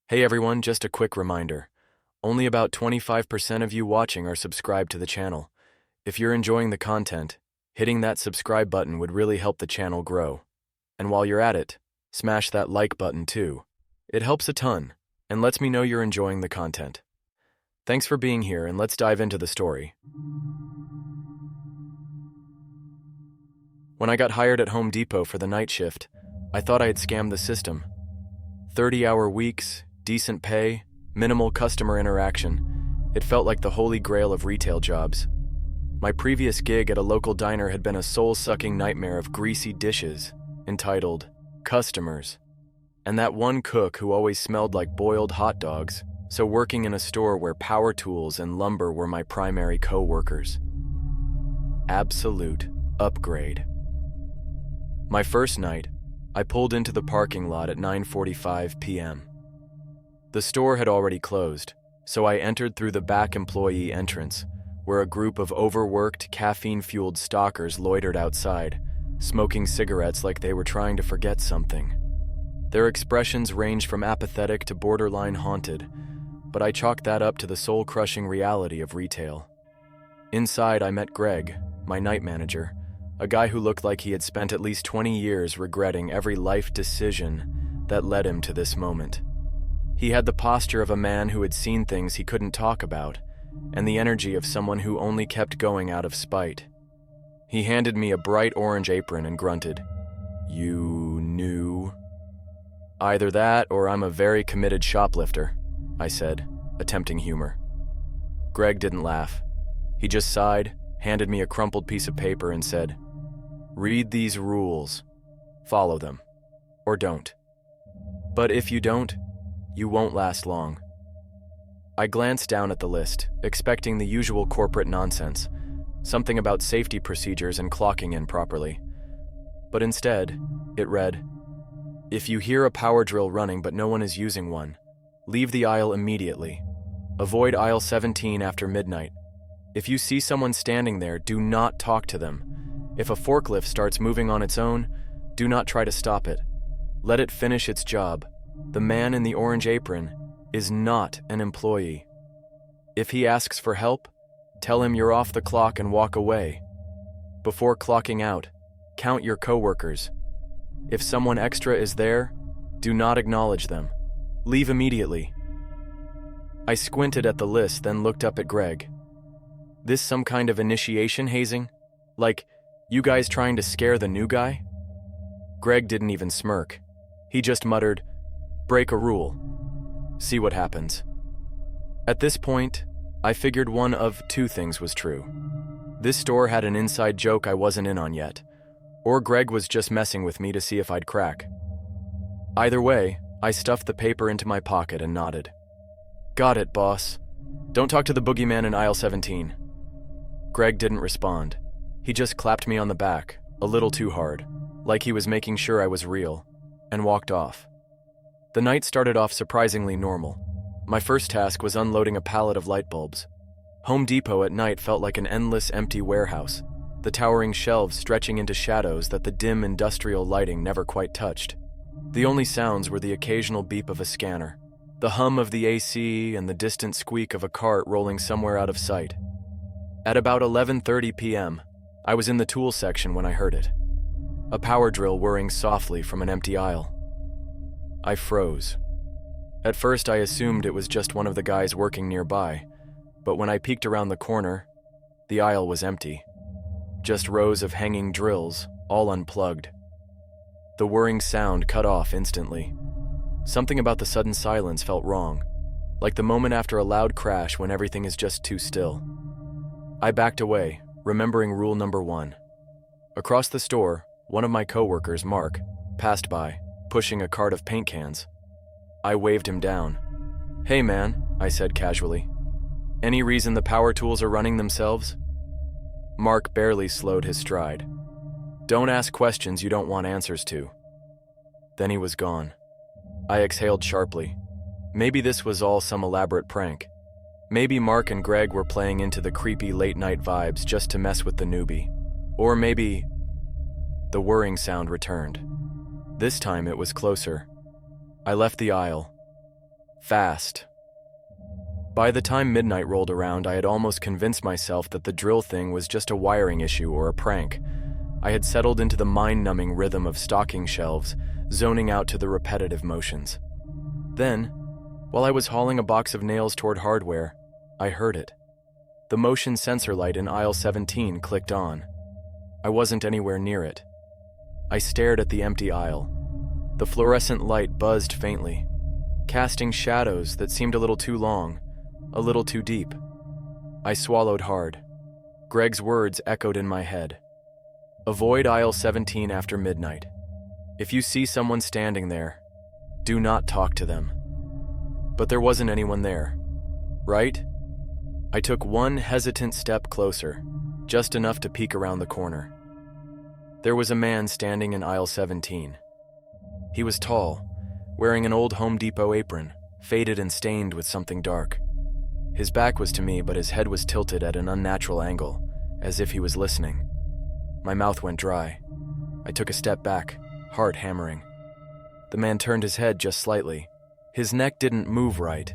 Hey everyone, just a quick reminder. Only about 25% of you watching are subscribed to the channel. If you're enjoying the content, hitting that subscribe button would really help the channel grow. And while you're at it, smash that like button too. It helps a ton, and lets me know you're enjoying the content. Thanks for being here, and let's dive into the story. When I got hired at Home Depot for the night shift, I thought I had scammed the system. 30-hour weeks, decent pay, minimal customer interaction. It felt like the holy grail of retail jobs. My previous gig at a local diner had been a soul-sucking nightmare of greasy dishes, entitled customers, and that one cook who always smelled like boiled hot dogs, so working in a store where power tools and lumber were my primary co-workers. Absolute upgrade. My first night, I pulled into the parking lot at 9:45 p.m. The store had already closed, so I entered through the back employee entrance, where a group of overworked, caffeine-fueled stalkers loitered outside, smoking cigarettes like they were trying to forget something. Their expressions ranged from apathetic to borderline haunted, but I chalked that up to the soul-crushing reality of retail. Inside, I met Greg, my night manager, a guy who looked like he had spent at least 20 years regretting every life decision that led him to this moment. He had the posture of a man who had seen things he couldn't talk about, and the energy of someone who only kept going out of spite. He handed me a bright orange apron and grunted, "You knew?" "Either that or I'm a very committed shoplifter," I said, attempting humor. Greg didn't laugh. He just sighed, handed me a crumpled piece of paper and said, "Read these rules. Follow them. Or don't. But if you don't, you won't last long." I glanced down at the list, expecting the usual corporate nonsense, something about safety procedures and clocking in properly. But instead, it read, "If you hear a power drill running but no one is using one, leave the aisle immediately. Avoid aisle 17 after midnight. If you see someone standing there, do not talk to them. If a forklift starts moving on its own, do not try to stop it. Let it finish its job. The man in the orange apron is not an employee. If he asks for help, tell him you're off the clock and walk away. Before clocking out, count your coworkers. If someone extra is there, do not acknowledge them. Leave immediately." I squinted at the list, then looked up at Greg. This some kind of initiation hazing? Like, you guys trying to scare the new guy? Greg didn't even smirk. He just muttered, "Break a rule. See what happens." At this point, I figured one of two things was true. This store had an inside joke I wasn't in on yet, or Greg was just messing with me to see if I'd crack. Either way, I stuffed the paper into my pocket and nodded. "Got it, boss. Don't talk to the boogeyman in aisle 17. Greg didn't respond. He just clapped me on the back, a little too hard, like he was making sure I was real, and walked off. The night started off surprisingly normal. My first task was unloading a pallet of light bulbs. Home Depot at night felt like an endless empty warehouse, the towering shelves stretching into shadows that the dim industrial lighting never quite touched. The only sounds were the occasional beep of a scanner, the hum of the AC, and the distant squeak of a cart rolling somewhere out of sight. At about 11:30 p.m., I was in the tool section when I heard it. A power drill whirring softly from an empty aisle. I froze. At first I assumed it was just one of the guys working nearby, but when I peeked around the corner, the aisle was empty. Just rows of hanging drills, all unplugged. The whirring sound cut off instantly. Something about the sudden silence felt wrong, like the moment after a loud crash when everything is just too still. I backed away, remembering rule number 1. Across the store, one of my coworkers, Mark, passed by, pushing a cart of paint cans. I waved him down. "Hey man," I said casually. "Any reason the power tools are running themselves?" Mark barely slowed his stride. "Don't ask questions you don't want answers to." Then he was gone. I exhaled sharply. Maybe this was all some elaborate prank. Maybe Mark and Greg were playing into the creepy late-night vibes just to mess with the newbie. Or maybe... The whirring sound returned. This time it was closer. I left the aisle, fast. By the time midnight rolled around, I had almost convinced myself that the drill thing was just a wiring issue or a prank. I had settled into the mind-numbing rhythm of stocking shelves, zoning out to the repetitive motions. Then, while I was hauling a box of nails toward hardware, I heard it. The motion sensor light in aisle 17 clicked on. I wasn't anywhere near it. I stared at the empty aisle. The fluorescent light buzzed faintly, casting shadows that seemed a little too long, a little too deep. I swallowed hard. Greg's words echoed in my head. Avoid aisle 17 after midnight. If you see someone standing there, do not talk to them. But there wasn't anyone there, right? I took one hesitant step closer, just enough to peek around the corner. There was a man standing in aisle 17. He was tall, wearing an old Home Depot apron, faded and stained with something dark. His back was to me, but his head was tilted at an unnatural angle, as if he was listening. My mouth went dry. I took a step back, heart hammering. The man turned his head just slightly. His neck didn't move right.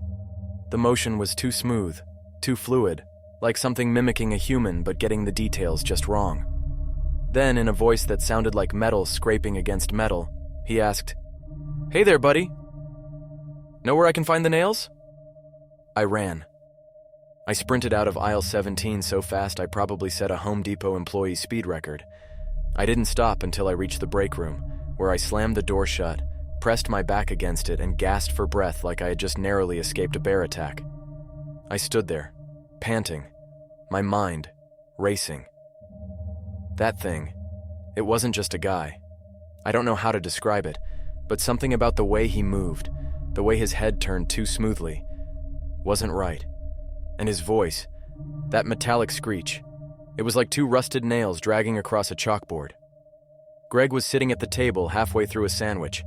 The motion was too smooth, too fluid, like something mimicking a human but getting the details just wrong. Then, in a voice that sounded like metal scraping against metal, he asked, "Hey there, buddy. Know where I can find the nails?" I ran. I sprinted out of aisle 17 so fast I probably set a Home Depot employee speed record. I didn't stop until I reached the break room, where I slammed the door shut, pressed my back against it, and gasped for breath like I had just narrowly escaped a bear attack. I stood there, panting, my mind racing. That thing, it wasn't just a guy. I don't know how to describe it, but something about the way he moved, the way his head turned too smoothly, wasn't right. And his voice, that metallic screech, it was like two rusted nails dragging across a chalkboard. Greg was sitting at the table halfway through a sandwich,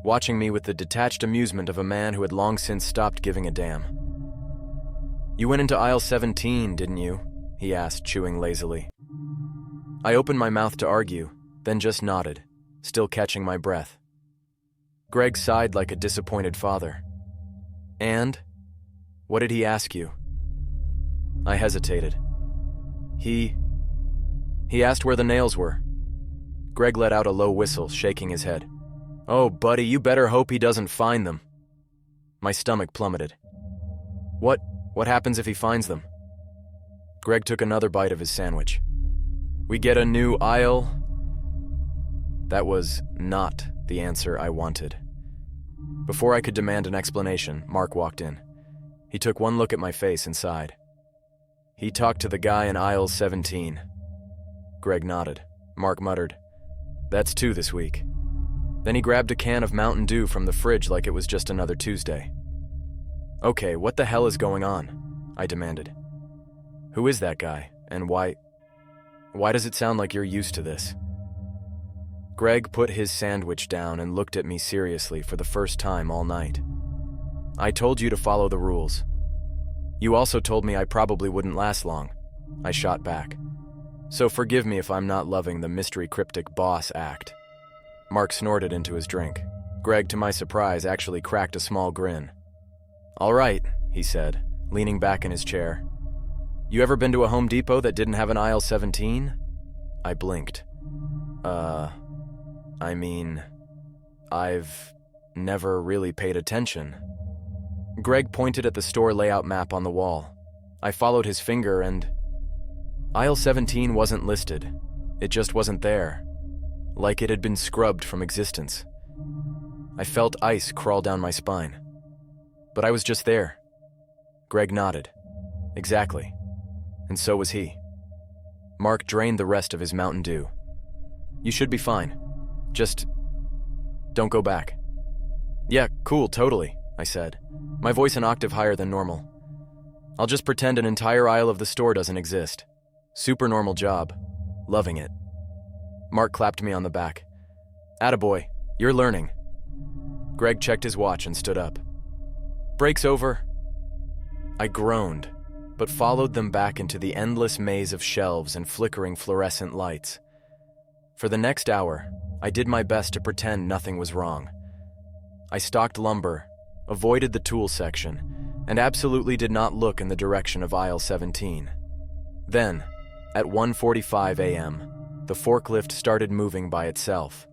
watching me with the detached amusement of a man who had long since stopped giving a damn. "You went into aisle 17, didn't you?" he asked, chewing lazily. I opened my mouth to argue, then just nodded, still catching my breath. Greg sighed like a disappointed father. "And? What did he ask you?" I hesitated. He asked where the nails were. Greg let out a low whistle, shaking his head. "Oh, buddy, you better hope he doesn't find them." My stomach plummeted. What happens if he finds them?" Greg took another bite of his sandwich. "We get a new aisle." That was not the answer I wanted. Before I could demand an explanation, Mark walked in. He took one look at my face and sighed. "He talked to the guy in aisle 17. Greg nodded. Mark muttered, "That's 2 this week." Then he grabbed a can of Mountain Dew from the fridge like it was just another Tuesday. "Okay, what the hell is going on?" I demanded. "Who is that guy, and why does it sound like you're used to this?" Greg put his sandwich down and looked at me seriously for the first time all night. "I told you to follow the rules. You also told me I probably wouldn't last long," I shot back. "So forgive me if I'm not loving the mystery cryptic boss act." Mark snorted into his drink. Greg, to my surprise, actually cracked a small grin. "All right," he said, leaning back in his chair. "You ever been to a Home Depot that didn't have an aisle 17? I blinked. I've never really paid attention." Greg pointed at the store layout map on the wall. I followed his finger and... Aisle 17 wasn't listed. It just wasn't there. Like it had been scrubbed from existence. I felt ice crawl down my spine. But I was just there. Greg nodded. Exactly. And so was he. Mark drained the rest of his Mountain Dew. "You should be fine. Just... don't go back." "Yeah, cool, totally," I said, my voice an octave higher than normal. "I'll just pretend an entire aisle of the store doesn't exist. Super normal job. Loving it." Mark clapped me on the back. "Attaboy, you're learning." Greg checked his watch and stood up. "Break's over." I groaned, but followed them back into the endless maze of shelves and flickering fluorescent lights. For the next hour, I did my best to pretend nothing was wrong. I stocked lumber, avoided the tool section, and absolutely did not look in the direction of aisle 17. Then, at 1:45 a.m., the forklift started moving by itself.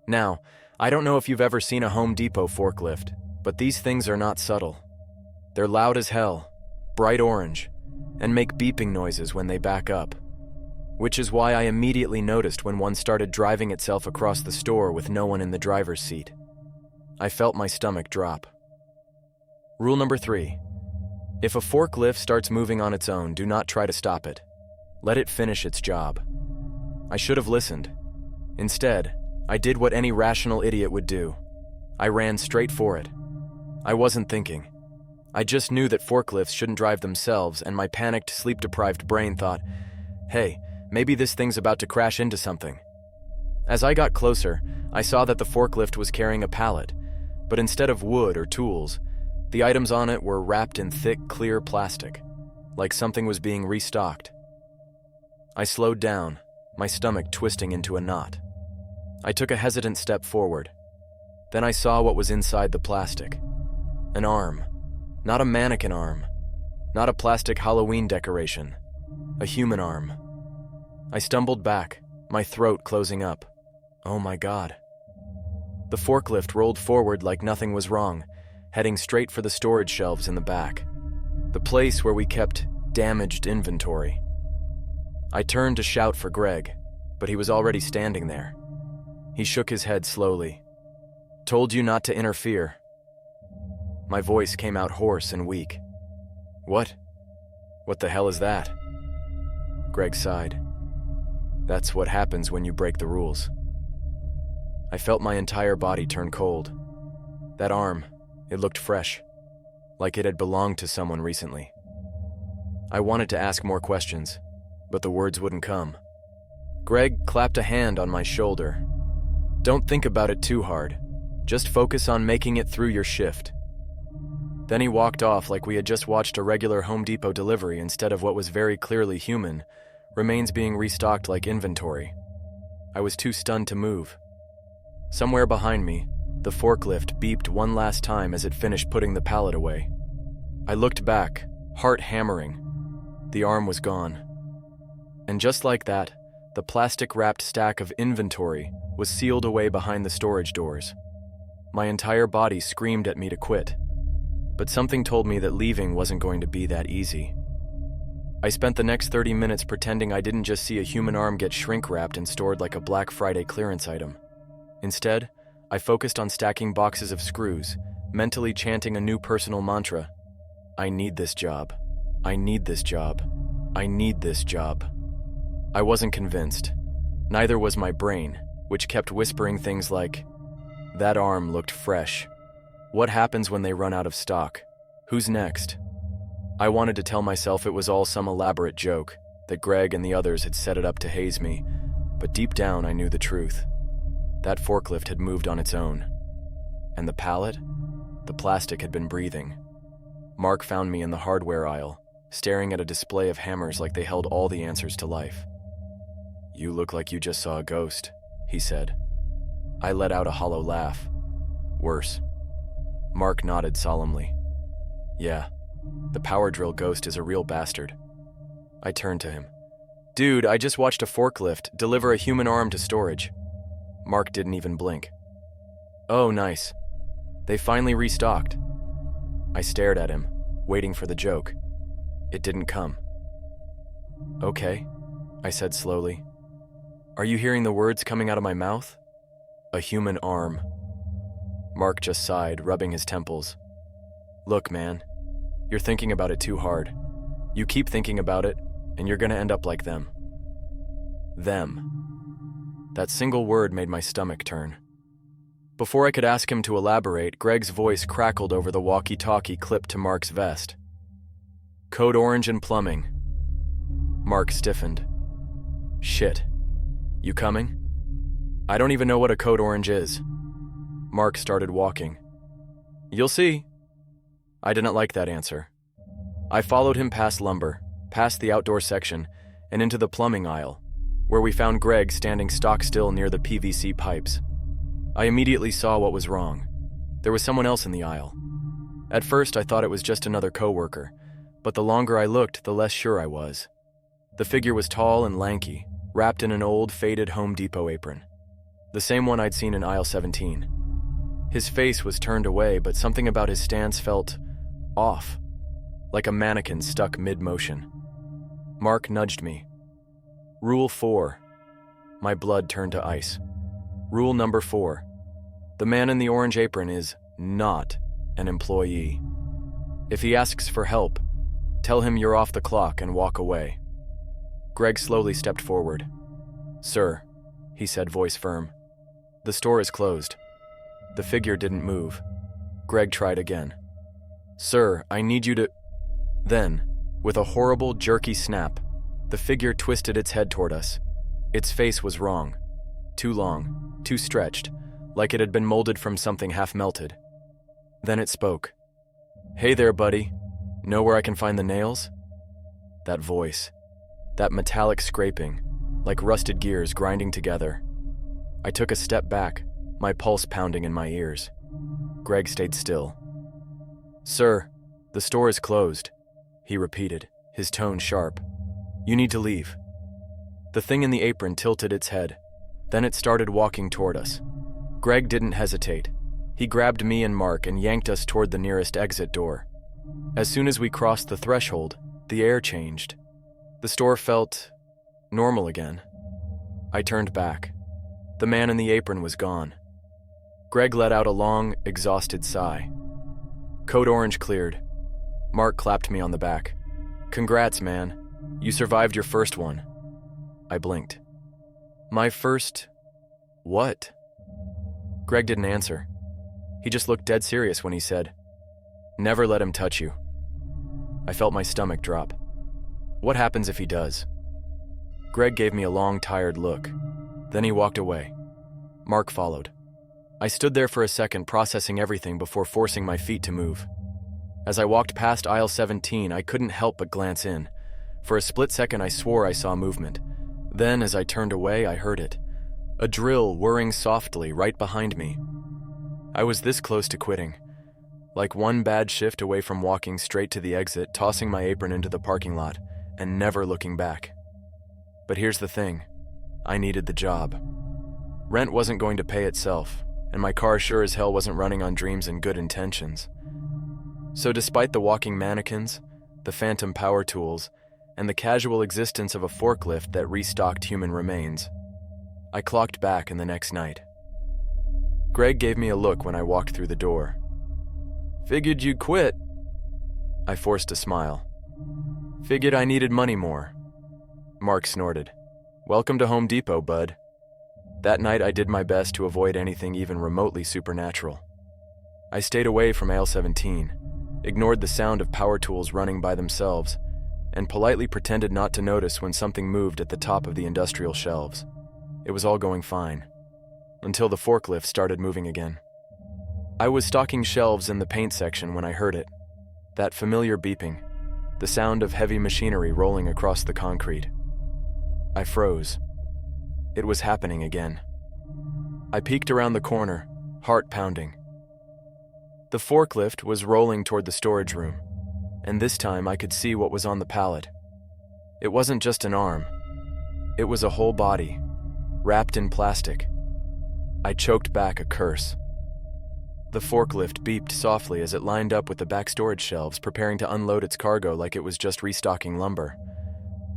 Now, I don't know if you've ever seen a Home Depot forklift, but these things are not subtle. They're loud as hell, bright orange, and make beeping noises when they back up. Which is why I immediately noticed when one started driving itself across the store with no one in the driver's seat. I felt my stomach drop. Rule number 3. If a forklift starts moving on its own, do not try to stop it. Let it finish its job. I should have listened. Instead, I did what any rational idiot would do. I ran straight for it. I wasn't thinking. I just knew that forklifts shouldn't drive themselves, and my panicked, sleep-deprived brain thought, hey, maybe this thing's about to crash into something. As I got closer, I saw that the forklift was carrying a pallet, but instead of wood or tools, the items on it were wrapped in thick, clear plastic, like something was being restocked. I slowed down, my stomach twisting into a knot. I took a hesitant step forward. Then I saw what was inside the plastic. An arm. Not a mannequin arm. Not a plastic Halloween decoration. A human arm. I stumbled back, my throat closing up. Oh my God. The forklift rolled forward like nothing was wrong, heading straight for the storage shelves in the back. The place where we kept damaged inventory. I turned to shout for Greg, but he was already standing there. He shook his head slowly. Told you not to interfere. My voice came out hoarse and weak. What? What the hell is that? Greg sighed. That's what happens when you break the rules. I felt my entire body turn cold. That arm, it looked fresh, like it had belonged to someone recently. I wanted to ask more questions, but the words wouldn't come. Greg clapped a hand on my shoulder. Don't think about it too hard. Just focus on making it through your shift. Then he walked off like we had just watched a regular Home Depot delivery instead of what was very clearly human, remains being restocked like inventory. I was too stunned to move. Somewhere behind me, the forklift beeped one last time as it finished putting the pallet away. I looked back, heart hammering. The arm was gone. And just like that, the plastic-wrapped stack of inventory was sealed away behind the storage doors. My entire body screamed at me to quit, but something told me that leaving wasn't going to be that easy. I spent the next 30 minutes pretending I didn't just see a human arm get shrink-wrapped and stored like a Black Friday clearance item. Instead, I focused on stacking boxes of screws, mentally chanting a new personal mantra. I need this job. I need this job. I need this job. I wasn't convinced. Neither was my brain, which kept whispering things like, that arm looked fresh. What happens when they run out of stock? Who's next? I wanted to tell myself it was all some elaborate joke, that Greg and the others had set it up to haze me, but deep down I knew the truth. That forklift had moved on its own. And the pallet? The plastic had been breathing. Mark found me in the hardware aisle, staring at a display of hammers like they held all the answers to life. You look like you just saw a ghost, he said. I let out a hollow laugh. Worse. Mark nodded solemnly. Yeah, the power drill ghost is a real bastard. I turned to him. Dude, I just watched a forklift deliver a human arm to storage. Mark didn't even blink. Oh, nice. They finally restocked. I stared at him, waiting for the joke. It didn't come. Okay, I said slowly. Are you hearing the words coming out of my mouth? A human arm. Mark just sighed, rubbing his temples. Look, man, you're thinking about it too hard. You keep thinking about it, and you're gonna end up like them. Them. That single word made my stomach turn. Before I could ask him to elaborate, Greg's voice crackled over the walkie-talkie clipped to Mark's vest. Code Orange and Plumbing. Mark stiffened. Shit. You coming? I don't even know what a Code Orange is. Mark started walking. You'll see. I didn't like that answer. I followed him past lumber, past the outdoor section, and into the plumbing aisle, where we found Greg standing stock still near the PVC pipes. I immediately saw what was wrong. There was someone else in the aisle. At first, I thought it was just another coworker, but the longer I looked, the less sure I was. The figure was tall and lanky, wrapped in an old, faded Home Depot apron. The same one I'd seen in aisle 17. His face was turned away, but something about his stance felt off, like a mannequin stuck mid-motion. Mark nudged me. Rule 4. My blood turned to ice. Rule number 4. The man in the orange apron is not an employee. If he asks for help, tell him you're off the clock and walk away. Greg slowly stepped forward. Sir, he said, voice firm. The store is closed. The figure didn't move. Greg tried again. Sir, I need you to... Then, with a horrible, jerky snap, the figure twisted its head toward us. Its face was wrong. Too long, too stretched, like it had been molded from something half-melted. Then it spoke. Hey there, buddy. Know where I can find the nails? That voice. That metallic scraping, like rusted gears grinding together. I took a step back, my pulse pounding in my ears. Greg stayed still. Sir, the store is closed, he repeated, his tone sharp. You need to leave. The thing in the apron tilted its head. Then it started walking toward us. Greg didn't hesitate. He grabbed me and Mark and yanked us toward the nearest exit door. As soon as we crossed the threshold, the air changed. The store felt normal again. I turned back. The man in the apron was gone. Greg let out a long, exhausted sigh. Code Orange cleared. Mark clapped me on the back. Congrats, man. You survived your first one. I blinked. My first... what? Greg didn't answer. He just looked dead serious when he said, Never let him touch you. I felt my stomach drop. What happens if he does? Greg gave me a long, tired look. Then he walked away. Mark followed. I stood there for a second, processing everything before forcing my feet to move. As I walked past aisle 17, I couldn't help but glance in. For a split second, I swore I saw movement. Then, as I turned away, I heard it. A drill whirring softly right behind me. I was this close to quitting. Like one bad shift away from walking straight to the exit, tossing my apron into the parking lot, and never looking back. But here's the thing. I needed the job. Rent wasn't going to pay itself, and my car sure as hell wasn't running on dreams and good intentions. So despite the walking mannequins, the phantom power tools, and the casual existence of a forklift that restocked human remains, I clocked back in the next night. Greg gave me a look when I walked through the door. Figured you'd quit. I forced a smile. Figured I needed money more. Mark snorted. Welcome to Home Depot, bud. That night I did my best to avoid anything even remotely supernatural. I stayed away from aisle 17, ignored the sound of power tools running by themselves, and politely pretended not to notice when something moved at the top of the industrial shelves. It was all going fine, until the forklift started moving again. I was stocking shelves in the paint section when I heard it. That familiar beeping, the sound of heavy machinery rolling across the concrete. I froze. It was happening again. I peeked around the corner, heart pounding. The forklift was rolling toward the storage room, and this time I could see what was on the pallet. It wasn't just an arm. It was a whole body, wrapped in plastic. I choked back a curse. The forklift beeped softly as it lined up with the back storage shelves, preparing to unload its cargo like it was just restocking lumber.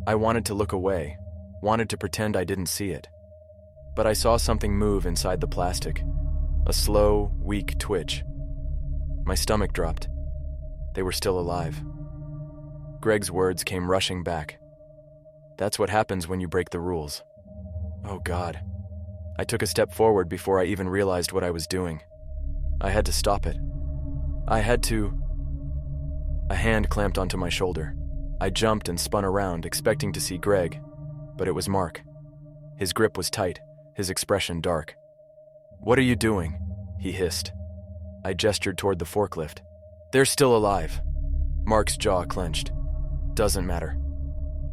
I wanted to look away, wanted to pretend I didn't see it. But I saw something move inside the plastic, a slow, weak twitch. My stomach dropped. They were still alive. Greg's words came rushing back. That's what happens when you break the rules. Oh God. I took a step forward before I even realized what I was doing. I had to stop it. I had to... A hand clamped onto my shoulder. I jumped and spun around, expecting to see Greg, but it was Mark. His grip was tight, his expression dark. What are you doing? He hissed. I gestured toward the forklift. They're still alive. Mark's jaw clenched. Doesn't matter.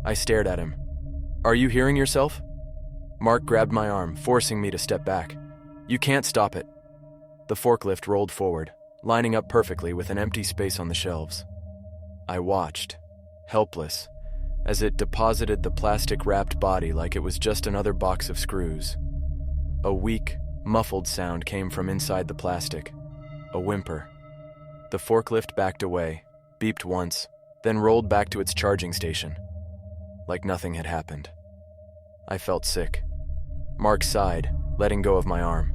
I stared at him. Are you hearing yourself? Mark grabbed my arm, forcing me to step back. You can't stop it. The forklift rolled forward, lining up perfectly with an empty space on the shelves. I watched, helpless, as it deposited the plastic-wrapped body like it was just another box of screws. A weak, muffled sound came from inside the plastic. A whimper. The forklift backed away, beeped once, then rolled back to its charging station. Like nothing had happened. I felt sick. Mark sighed, letting go of my arm.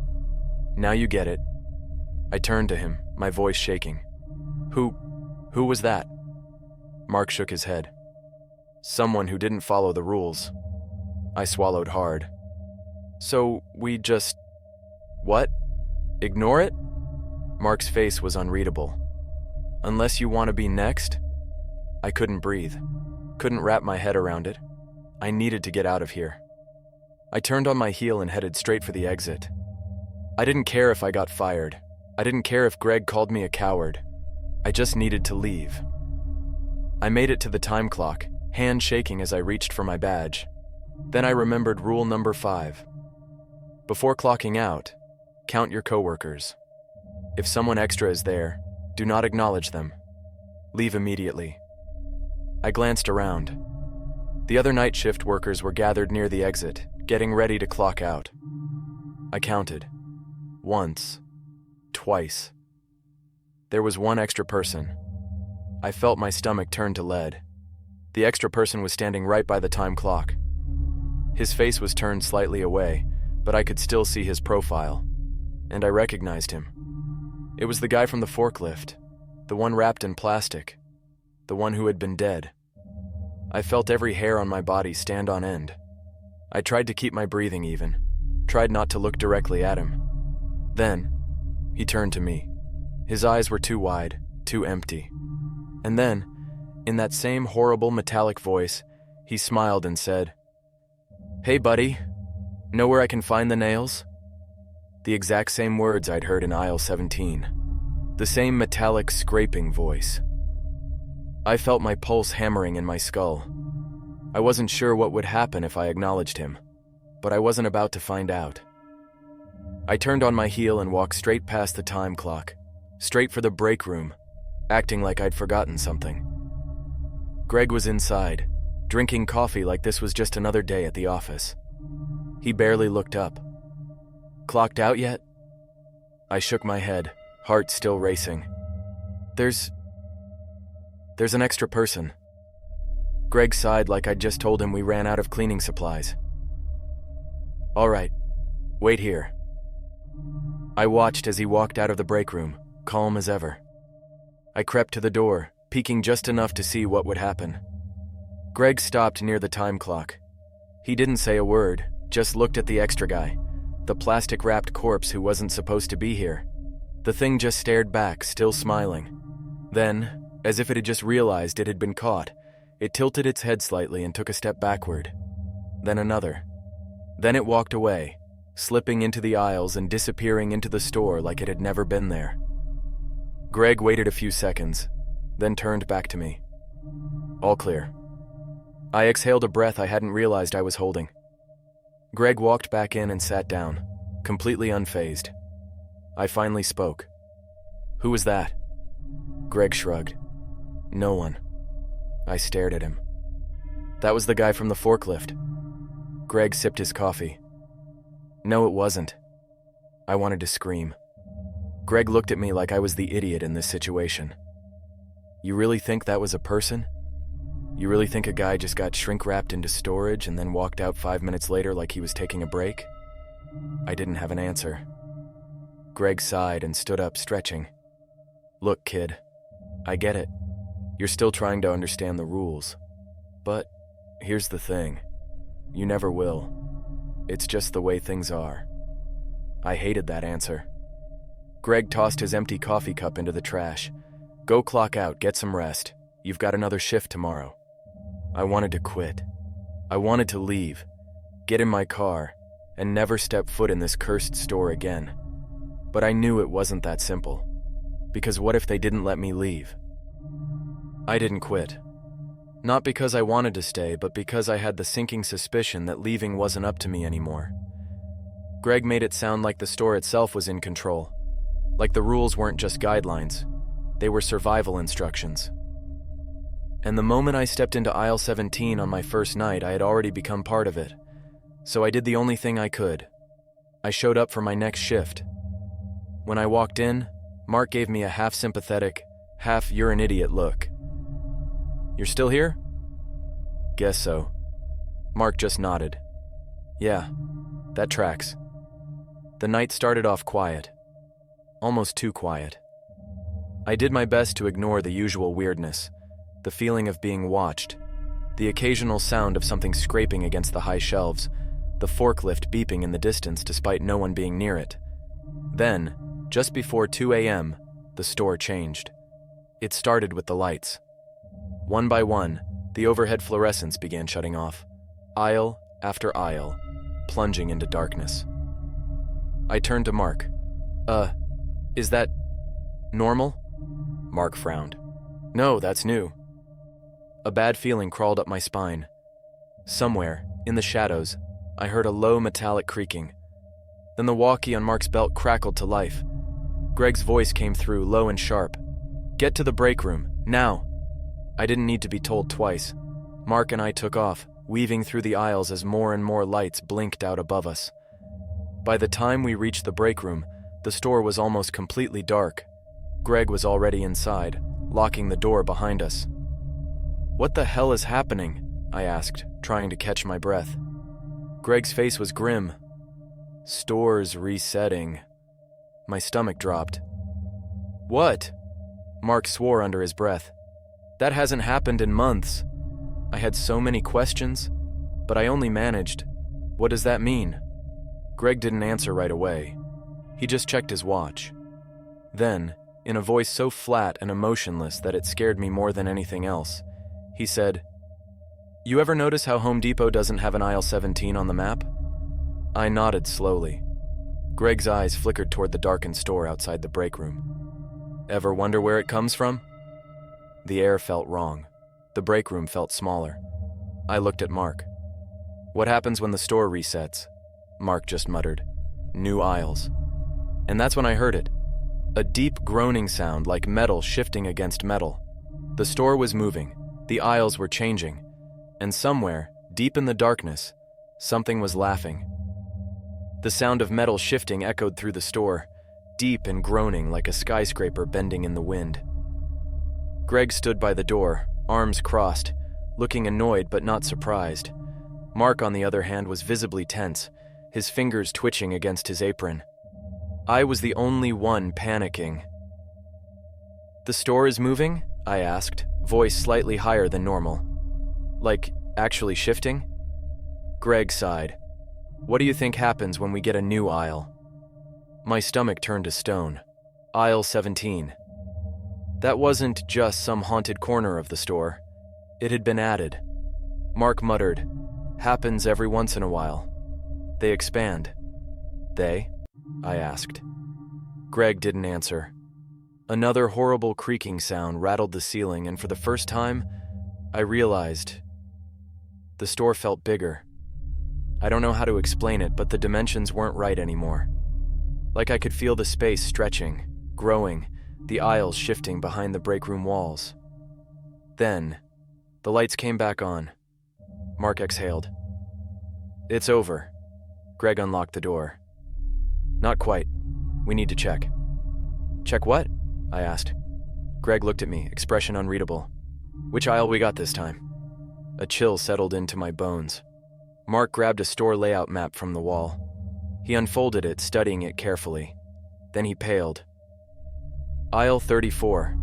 "Now you get it." I turned to him, my voice shaking. Who was that?" Mark shook his head. "Someone who didn't follow the rules." I swallowed hard. "So we just... what? Ignore it?" Mark's face was unreadable. "Unless you want to be next?" I couldn't breathe. Couldn't wrap my head around it. I needed to get out of here. I turned on my heel and headed straight for the exit. I didn't care if I got fired. I didn't care if Greg called me a coward. I just needed to leave. I made it to the time clock, hand shaking as I reached for my badge. Then I remembered rule number 5. Before clocking out, count your coworkers. If someone extra is there, do not acknowledge them. Leave immediately. I glanced around. The other night shift workers were gathered near the exit, getting ready to clock out. I counted. Once. Twice. There was one extra person. I felt my stomach turn to lead. The extra person was standing right by the time clock. His face was turned slightly away, but I could still see his profile, and I recognized him. It was the guy from the forklift, the one wrapped in plastic, the one who had been dead. I felt every hair on my body stand on end. I tried to keep my breathing even, tried not to look directly at him. Then, he turned to me. His eyes were too wide, too empty. And then, in that same horrible metallic voice, he smiled and said, "Hey buddy, know where I can find the nails?" The exact same words I'd heard in aisle 17. The same metallic scraping voice. I felt my pulse hammering in my skull. I wasn't sure what would happen if I acknowledged him, but I wasn't about to find out. I turned on my heel and walked straight past the time clock, straight for the break room, acting like I'd forgotten something. Greg was inside, drinking coffee like this was just another day at the office. He barely looked up. "Clocked out yet?" I shook my head, heart still racing. There's an extra person." Greg sighed like I'd just told him we ran out of cleaning supplies. "All right, wait here." I watched as he walked out of the break room, calm as ever. I crept to the door, peeking just enough to see what would happen. Greg stopped near the time clock. He didn't say a word, just looked at the extra guy, the plastic-wrapped corpse who wasn't supposed to be here. The thing just stared back, still smiling. Then, as if it had just realized it had been caught, it tilted its head slightly and took a step backward. Then another. Then it walked away, slipping into the aisles and disappearing into the store like it had never been there. Greg waited a few seconds, then turned back to me. "All clear." I exhaled a breath I hadn't realized I was holding. Greg walked back in and sat down, completely unfazed. I finally spoke. "Who was that?" Greg shrugged. "No one." I stared at him. "That was the guy from the forklift." Greg sipped his coffee. "No, it wasn't." I wanted to scream. Greg looked at me like I was the idiot in this situation. "You really think that was a person? You really think a guy just got shrink-wrapped into storage and then walked out 5 minutes later like he was taking a break?" I didn't have an answer. Greg sighed and stood up, stretching. "Look, kid, I get it. You're still trying to understand the rules. But here's the thing. You never will. It's just the way things are." I hated that answer. Greg tossed his empty coffee cup into the trash. "Go clock out, get some rest. You've got another shift tomorrow." I wanted to quit. I wanted to leave, get in my car, and never step foot in this cursed store again. But I knew it wasn't that simple. Because what if they didn't let me leave? I didn't quit. Not because I wanted to stay, but because I had the sinking suspicion that leaving wasn't up to me anymore. Greg made it sound like the store itself was in control. Like the rules weren't just guidelines, they were survival instructions. And the moment I stepped into aisle 17 on my first night, I had already become part of it. So I did the only thing I could. I showed up for my next shift. When I walked in, Mark gave me a half-sympathetic, half-you're-an-idiot look. "You're still here?" "Guess so." Mark just nodded. "Yeah, that tracks." The night started off quiet. Almost too quiet. I did my best to ignore the usual weirdness, the feeling of being watched, the occasional sound of something scraping against the high shelves, the forklift beeping in the distance despite no one being near it. Then, just before 2 a.m., the store changed. It started with the lights. One by one, the overhead fluorescents began shutting off, aisle after aisle, plunging into darkness. I turned to Mark. Is that normal?" Mark frowned. "No, that's new." A bad feeling crawled up my spine. Somewhere, in the shadows, I heard a low metallic creaking. Then the walkie on Mark's belt crackled to life. Greg's voice came through, low and sharp. "Get to the break room, now." I didn't need to be told twice. Mark and I took off, weaving through the aisles as more and more lights blinked out above us. By the time we reached the break room, the store was almost completely dark. Greg was already inside, locking the door behind us. "What the hell is happening?" I asked, trying to catch my breath. Greg's face was grim. "Store's resetting." My stomach dropped. "What?" Mark swore under his breath. "That hasn't happened in months." I had so many questions, but I only managed. "What does that mean?" Greg didn't answer right away. He just checked his watch. Then, in a voice so flat and emotionless that it scared me more than anything else, he said, "You ever notice how Home Depot doesn't have an aisle 17 on the map?" I nodded slowly. Greg's eyes flickered toward the darkened store outside the break room. "Ever wonder where it comes from?" The air felt wrong. The break room felt smaller. I looked at Mark. "What happens when the store resets?" Mark just muttered. "New aisles." And that's when I heard it. A deep groaning sound like metal shifting against metal. The store was moving, the aisles were changing, and somewhere, deep in the darkness, something was laughing. The sound of metal shifting echoed through the store, deep and groaning like a skyscraper bending in the wind. Greg stood by the door, arms crossed, looking annoyed but not surprised. Mark, on the other hand, was visibly tense, his fingers twitching against his apron. I was the only one panicking. "The store is moving?" I asked, voice slightly higher than normal. "Like, actually shifting?" Greg sighed. "What do you think happens when we get a new aisle?" My stomach turned to stone. Aisle 17. That wasn't just some haunted corner of the store. It had been added. Mark muttered, "Happens every once in a while. They expand." "They?" I asked. Greg didn't answer. Another horrible creaking sound rattled the ceiling, and for the first time, I realized the store felt bigger. I don't know how to explain it, but the dimensions weren't right anymore. Like I could feel the space stretching, growing, the aisles shifting behind the break room walls. Then, the lights came back on. Mark exhaled. "It's over." Greg unlocked the door. "Not quite. We need to check." "Check what?" I asked. Greg looked at me, expression unreadable. "Which aisle we got this time?" A chill settled into my bones. Mark grabbed a store layout map from the wall. He unfolded it, studying it carefully. Then he paled. "Aisle 34.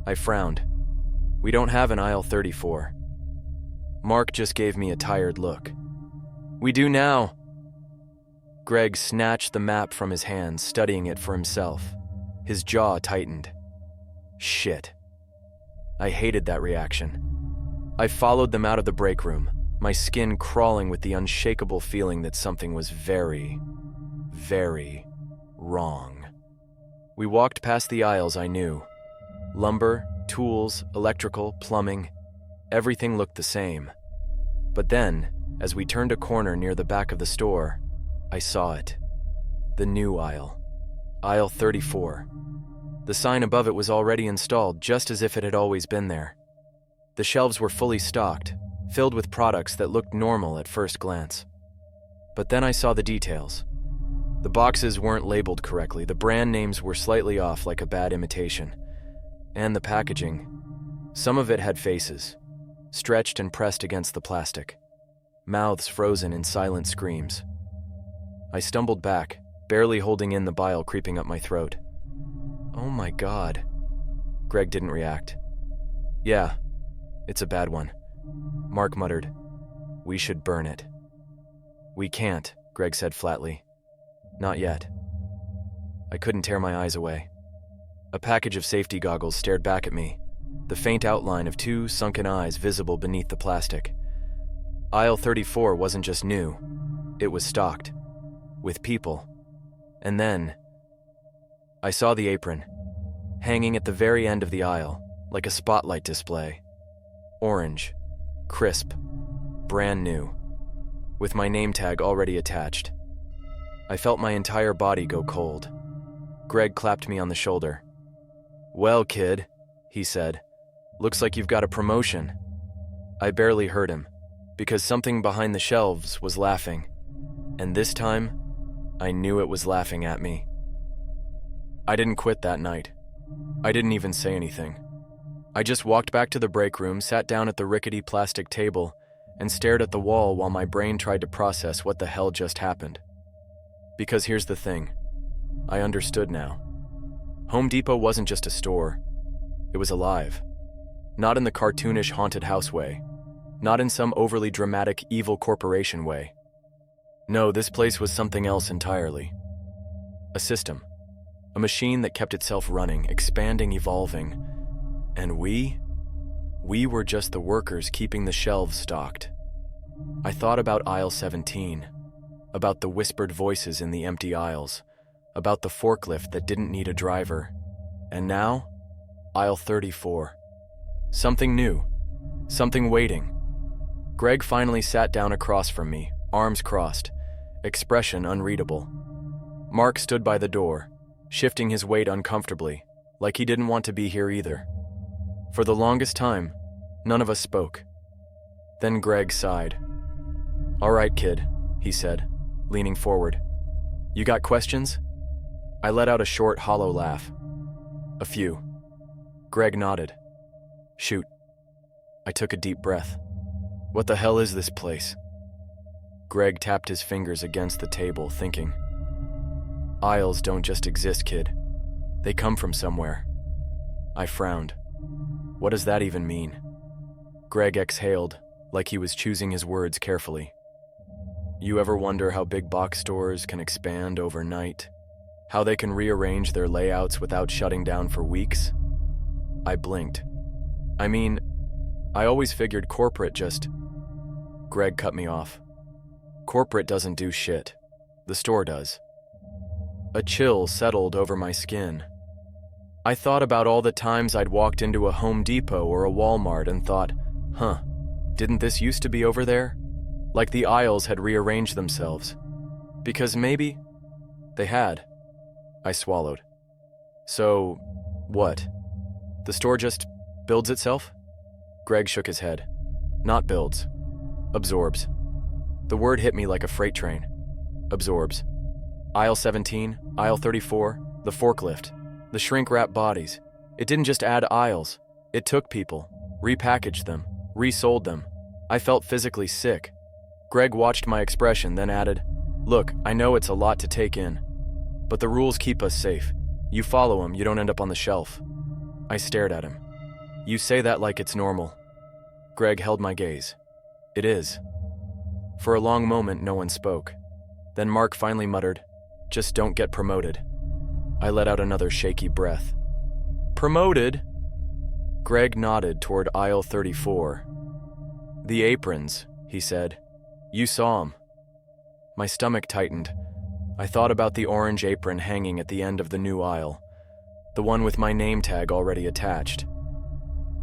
I frowned. "We don't have an aisle 34. Mark just gave me a tired look. "We do now." Greg snatched the map from his hands, studying it for himself. His jaw tightened. Shit. I hated that reaction. I followed them out of the break room, my skin crawling with the unshakable feeling that something was very, very wrong. We walked past the aisles I knew. Lumber, tools, electrical, plumbing, everything looked the same. But then, as we turned a corner near the back of the store, I saw it. The new aisle. Aisle 34. The sign above it was already installed, just as if it had always been there. The shelves were fully stocked, filled with products that looked normal at first glance. But then I saw the details. The boxes weren't labeled correctly, the brand names were slightly off like a bad imitation. And the packaging. Some of it had faces, stretched and pressed against the plastic. Mouths frozen in silent screams. I stumbled back, barely holding in the bile creeping up my throat. Oh my God. Greg didn't react. Yeah, it's a bad one. Mark muttered. We should burn it. We can't, Greg said flatly. Not yet. I couldn't tear my eyes away. A package of safety goggles stared back at me, the faint outline of two sunken eyes visible beneath the plastic. Aisle 34 wasn't just new, it was stocked. With people. And then I saw the apron, hanging at the very end of the aisle, like a spotlight display. Orange, crisp, brand new, with my name tag already attached. I felt my entire body go cold. Greg clapped me on the shoulder. Well, kid, he said, looks like you've got a promotion. I barely heard him, because something behind the shelves was laughing, and this time, I knew it was laughing at me. I didn't quit that night. I didn't even say anything. I just walked back to the break room, sat down at the rickety plastic table, and stared at the wall while my brain tried to process what the hell just happened. Because here's the thing. I understood now. Home Depot wasn't just a store. It was alive. Not in the cartoonish haunted house way. Not in some overly dramatic evil corporation way. No, this place was something else entirely. A system. A machine that kept itself running, expanding, evolving. And we were just the workers keeping the shelves stocked. I thought about aisle 17, about the whispered voices in the empty aisles, about the forklift that didn't need a driver. And now, aisle 34. Something new, something waiting. Greg finally sat down across from me, arms crossed, expression unreadable. Mark stood by the door, shifting his weight uncomfortably, like he didn't want to be here either. For the longest time, none of us spoke. Then Greg sighed. All right, kid, he said, leaning forward. You got questions? I let out a short, hollow laugh. A few. Greg nodded. Shoot. I took a deep breath. What the hell is this place? Greg tapped his fingers against the table, thinking. Aisles don't just exist, kid. They come from somewhere. I frowned. What does that even mean? Greg exhaled, like he was choosing his words carefully. You ever wonder how big box stores can expand overnight? How they can rearrange their layouts without shutting down for weeks? I blinked. I mean, I always figured corporate just... Greg cut me off. Corporate doesn't do shit. The store does. A chill settled over my skin. I thought about all the times I'd walked into a Home Depot or a Walmart and thought, didn't this used to be over there? Like the aisles had rearranged themselves. Because maybe they had. I swallowed. So, what? The store just builds itself? Greg shook his head. Not builds. Absorbs. The word hit me like a freight train. Absorbs. Aisle 17, aisle 34, the forklift. The shrink-wrap bodies. It didn't just add aisles. It took people, repackaged them, resold them. I felt physically sick. Greg watched my expression, then added, Look, I know it's a lot to take in, but the rules keep us safe. You follow them, you don't end up on the shelf. I stared at him. You say that like it's normal. Greg held my gaze. It is. For a long moment, no one spoke. Then Mark finally muttered, Just don't get promoted. I let out another shaky breath. Promoted? Greg nodded toward aisle 34. The aprons, he said. You saw 'em. My stomach tightened. I thought about the orange apron hanging at the end of the new aisle, the one with my name tag already attached.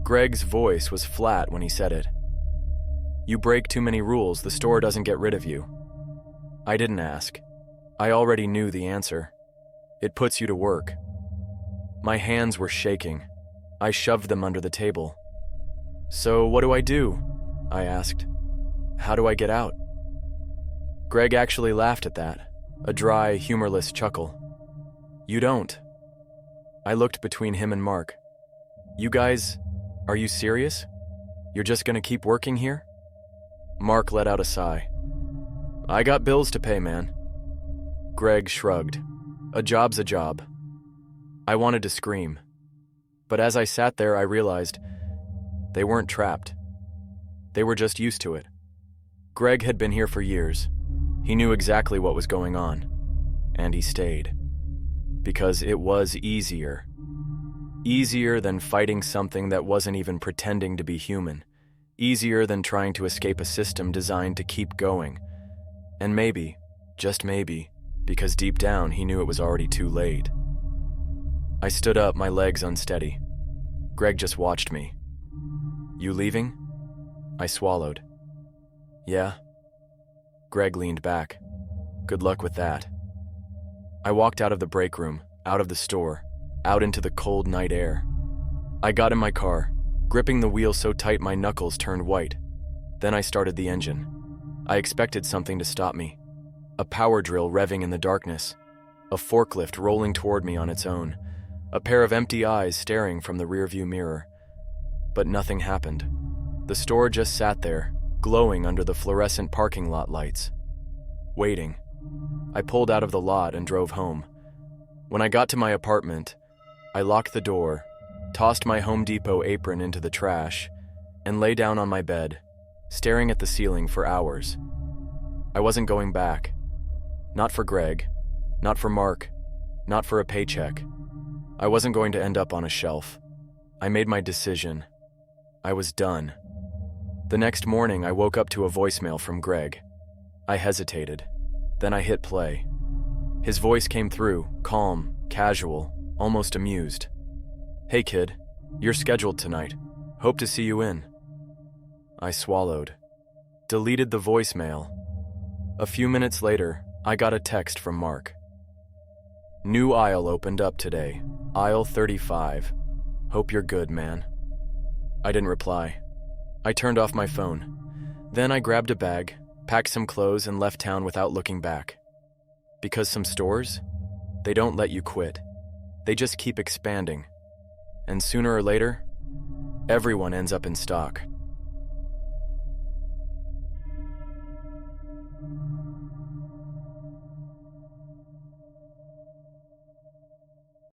Greg's voice was flat when he said it. You break too many rules, the store doesn't get rid of you. I didn't ask. I already knew the answer. It puts you to work. My hands were shaking. I shoved them under the table. So what do I do? I asked. How do I get out? Greg actually laughed at that, a dry, humorless chuckle. You don't. I looked between him and Mark. You guys, are you serious? You're just gonna keep working here? Mark let out a sigh. I got bills to pay, man. Greg shrugged. A job's a job. I wanted to scream. But as I sat there, I realized they weren't trapped. They were just used to it. Greg had been here for years. He knew exactly what was going on. And he stayed. Because it was easier. Easier than fighting something that wasn't even pretending to be human. Easier than trying to escape a system designed to keep going. And maybe, just maybe, because deep down he knew it was already too late. I stood up, my legs unsteady. Greg just watched me. You leaving? I swallowed. Yeah. Greg leaned back. Good luck with that. I walked out of the break room, out of the store, out into the cold night air. I got in my car, gripping the wheel so tight my knuckles turned white. Then I started the engine. I expected something to stop me. A power drill revving in the darkness. A forklift rolling toward me on its own. A pair of empty eyes staring from the rearview mirror. But nothing happened. The store just sat there, glowing under the fluorescent parking lot lights. Waiting. I pulled out of the lot and drove home. When I got to my apartment, I locked the door, tossed my Home Depot apron into the trash, and lay down on my bed, staring at the ceiling for hours. I wasn't going back. Not for Greg, not for Mark, not for a paycheck. I wasn't going to end up on a shelf. I made my decision. I was done. The next morning, I woke up to a voicemail from Greg. I hesitated. Then I hit play. His voice came through, calm, casual, almost amused. Hey kid, you're scheduled tonight. Hope to see you in. I swallowed. Deleted the voicemail. A few minutes later, I got a text from Mark. New aisle opened up today. Aisle 35. Hope you're good, man. I didn't reply. I turned off my phone. Then I grabbed a bag, packed some clothes, and left town without looking back. Because some stores, they don't let you quit. They just keep expanding. And sooner or later, everyone ends up in stock.